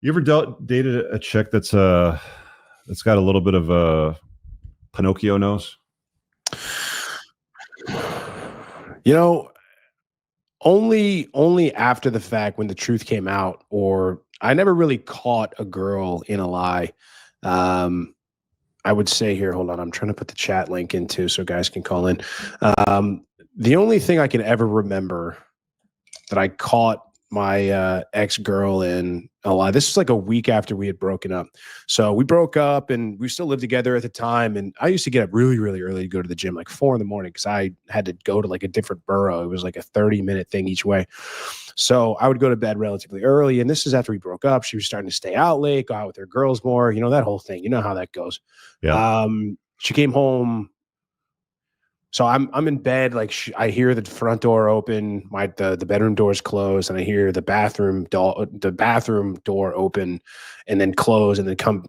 You ever dated a chick that's got a little bit of a Pinocchio nose? You know, only after the fact when the truth came out, or I never really caught a girl in a lie. Um, I would say here, hold on, I'm trying to put the chat link in too so guys can call in. Um, the only thing I can ever remember that I caught my ex-girl in a lie. This was like a week after we had broken up. So we broke up and we still lived together at the time. And I used to get up really, really early to go to the gym, like 4 a.m. because I had to go to like a different borough. It was like a 30-minute thing each way. So I would go to bed relatively early. And this is after we broke up. She was starting to stay out late, go out with her girls more, that whole thing. You know how that goes. Yeah. She came home. So I'm in bed, like I hear the front door open, the bedroom door is closed, and I hear the bathroom door open and then close and then come,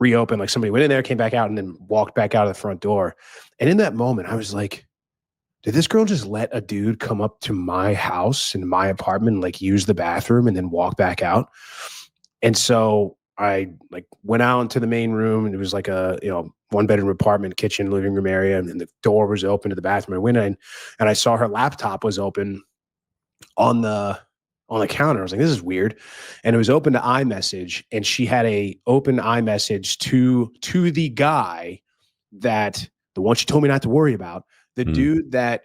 reopen. Like somebody went in there, came back out, and then walked back out of the front door. And in that moment, I was like, did this girl just let a dude come up to my house in my apartment and like use the bathroom and then walk back out? And so I like went out into the main room, and it was like a, 1-bedroom apartment, kitchen, living room area. And then the door was open to the bathroom. I went in and I saw her laptop was open on the counter. I was like, this is weird. And it was open to iMessage. And she had a open iMessage to the guy that the one she told me not to worry about, the dude that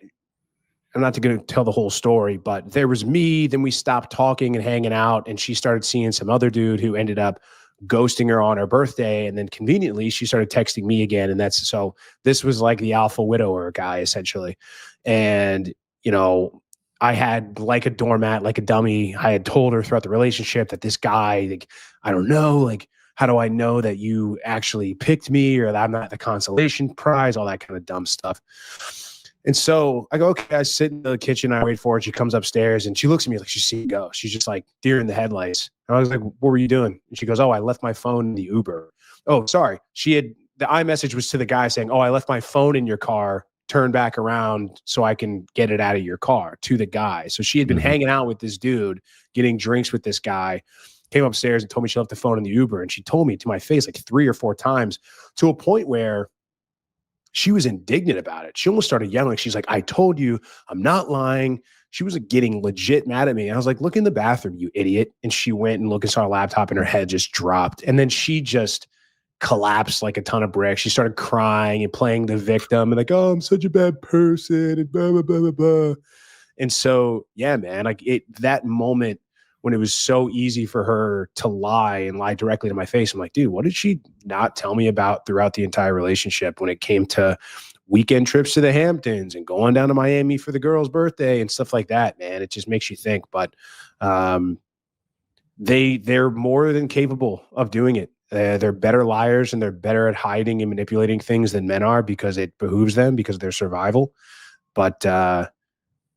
I'm not going to tell the whole story, but there was me. Then we stopped talking and hanging out, and she started seeing some other dude who ended up ghosting her on her birthday. And then conveniently, she started texting me again. And so this was like the alpha widower guy, essentially. And, I had like a doormat, like a dummy. I had told her throughout the relationship that this guy, like, I don't know, like, how do I know that you actually picked me or that I'm not the consolation prize, all that kind of dumb stuff. And so I go, okay, I sit in the kitchen, I wait for her. She comes upstairs and she looks at me like she's seen a ghost. She's just like deer in the headlights. And I was like, what were you doing? And she goes, oh, I left my phone in the Uber. Oh, sorry. The iMessage was to the guy saying, oh, I left my phone in your car, turn back around so I can get it out of your car, to the guy. So she had been hanging out with this dude, getting drinks with this guy, came upstairs and told me she left the phone in the Uber. And she told me to my face like 3 or 4 times, to a point where she was indignant about it. She almost started yelling. She's like, I told you, I'm not lying. She was like getting legit mad at me. And I was like, look in the bathroom, you idiot. And she went and looked and saw a laptop and her head just dropped. And then she just collapsed like a ton of bricks. She started crying and playing the victim and like, oh, I'm such a bad person and blah, blah, blah, blah, blah. And so, yeah, man, like that moment when it was so easy for her to lie directly to my face, I'm like, dude, what did she not tell me about throughout the entire relationship when it came to weekend trips to the Hamptons and going down to Miami for the girl's birthday and stuff like that, man? It just makes you think. But they're more than capable of doing it. They're better liars and they're better at hiding and manipulating things than men are because it behooves them because of their survival.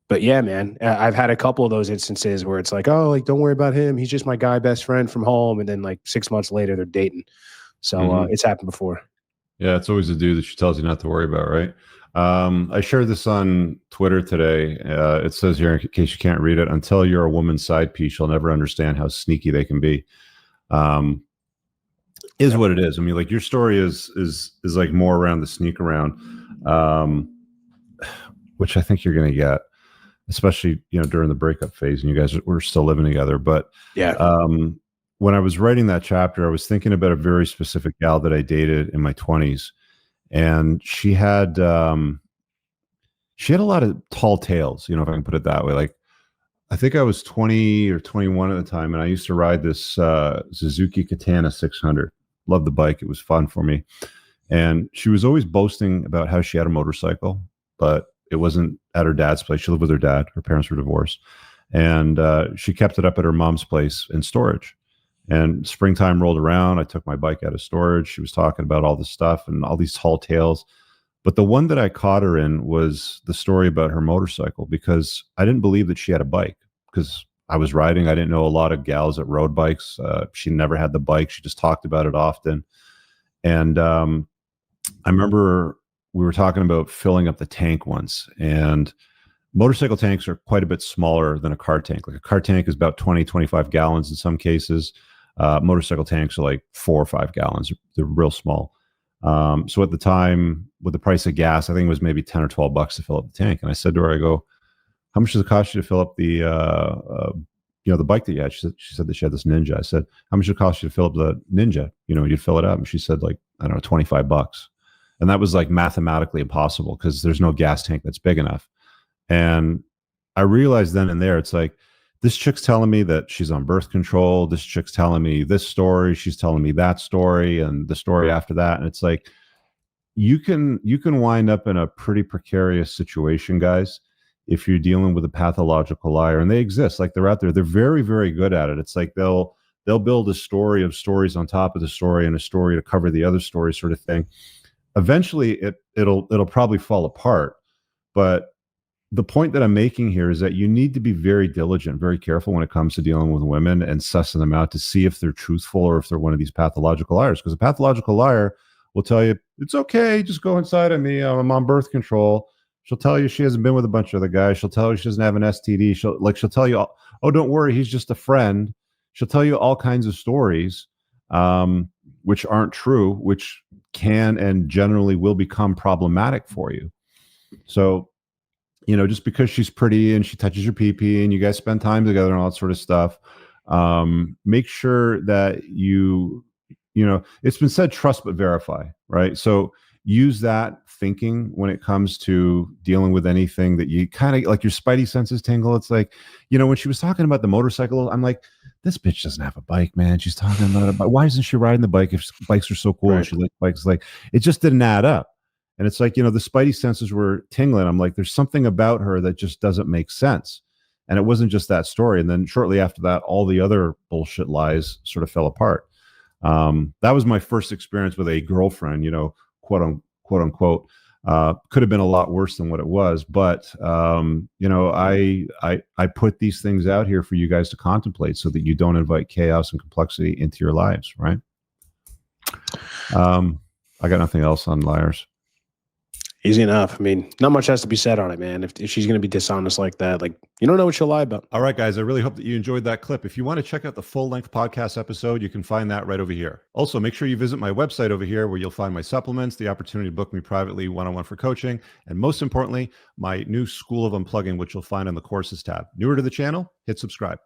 But yeah, man, I've had a couple of those instances where it's like, oh, like, don't worry about him. He's just my guy best friend from home. And then like 6 months later, they're dating. So it's happened before. Yeah, it's always the dude that she tells you not to worry about, right? I shared this on Twitter today. It says here, in case you can't read it, until you're a woman's side piece, you'll never understand how sneaky they can be. Is what it is. I mean, like your story is like more around the sneak around, which I think you're going to get. Especially, during the breakup phase and you guys were still living together. But yeah, when I was writing that chapter, I was thinking about a very specific gal that I dated in my 20s. And she had a lot of tall tales, if I can put it that way. Like, I think I was 20 or 21 at the time. And I used to ride this Suzuki Katana 600. Loved the bike. It was fun for me. And she was always boasting about how she had a motorcycle, but it wasn't at her dad's place. She lived with her dad. Her parents were divorced. And she kept it up at her mom's place in storage. And springtime rolled around. I took my bike out of storage. She was talking about all this stuff and all these tall tales. But the one that I caught her in was the story about her motorcycle, because I didn't believe that she had a bike because I was riding. I didn't know a lot of gals that rode bikes. She never had the bike. She just talked about it often. And I remember we were talking about filling up the tank once, and motorcycle tanks are quite a bit smaller than a car tank. Like a car tank is about 20, 25 gallons in some cases. Motorcycle tanks are like 4 or 5 gallons. They're real small. So at the time, with the price of gas, I think it was maybe 10 or 12 bucks to fill up the tank. And I said to her, I go, how much does it cost you to fill up the, the bike that you had? She said that she had this Ninja. I said, how much does it cost you to fill up the Ninja? You'd fill it up. And she said, like, I don't know, 25 bucks. And that was like mathematically impossible because there's no gas tank that's big enough. And I realized then and there, it's like, this chick's telling me that she's on birth control. This chick's telling me this story. She's telling me that story and the story after that. And it's like, you can wind up in a pretty precarious situation, guys, if you're dealing with a pathological liar. And they exist. Like, they're out there. They're very, very good at it. It's like they'll build a story of stories on top of the story and a story to cover the other story, sort of thing. Eventually it'll probably fall apart. But the point that I'm making here is that you need to be very diligent, very careful when it comes to dealing with women and sussing them out to see if they're truthful or if they're one of these pathological liars. Because a pathological liar will tell you, it's okay, just go inside of me, I'm on birth control. She'll tell you she hasn't been with a bunch of other guys. She'll tell you she doesn't have an STD. She'll tell you, oh, don't worry, he's just a friend. She'll tell you all kinds of stories, which aren't true, which can and generally will become problematic for you. So, just because she's pretty and she touches your pee-pee and you guys spend time together and all that sort of stuff, make sure that it's been said, trust but verify, right? So use that thinking when it comes to dealing with anything that you kind of like your spidey senses tingle. It's like, when she was talking about the motorcycle, I'm like, this bitch doesn't have a bike, man. She's talking about a bike. Why isn't she riding the bike if bikes are so cool and she likes bikes? Like, it just didn't add up. And it's like, the spidey senses were tingling. I'm like, there's something about her that just doesn't make sense. And it wasn't just that story. And then shortly after that, all the other bullshit lies sort of fell apart. That was my first experience with a girlfriend, quote unquote. Could have been a lot worse than what it was. But, I put these things out here for you guys to contemplate so that you don't invite chaos and complexity into your lives, right? I got nothing else on liars. Easy enough. I mean, not much has to be said on it, man. If she's going to be dishonest like that, like, you don't know what she'll lie about. All right, guys, I really hope that you enjoyed that clip. If you want to check out the full-length podcast episode, you can find that right over here. Also, make sure you visit my website over here where you'll find my supplements, the opportunity to book me privately one-on-one for coaching, and most importantly, my new School of Unplugging, which you'll find on the courses tab. Newer to the channel, hit subscribe.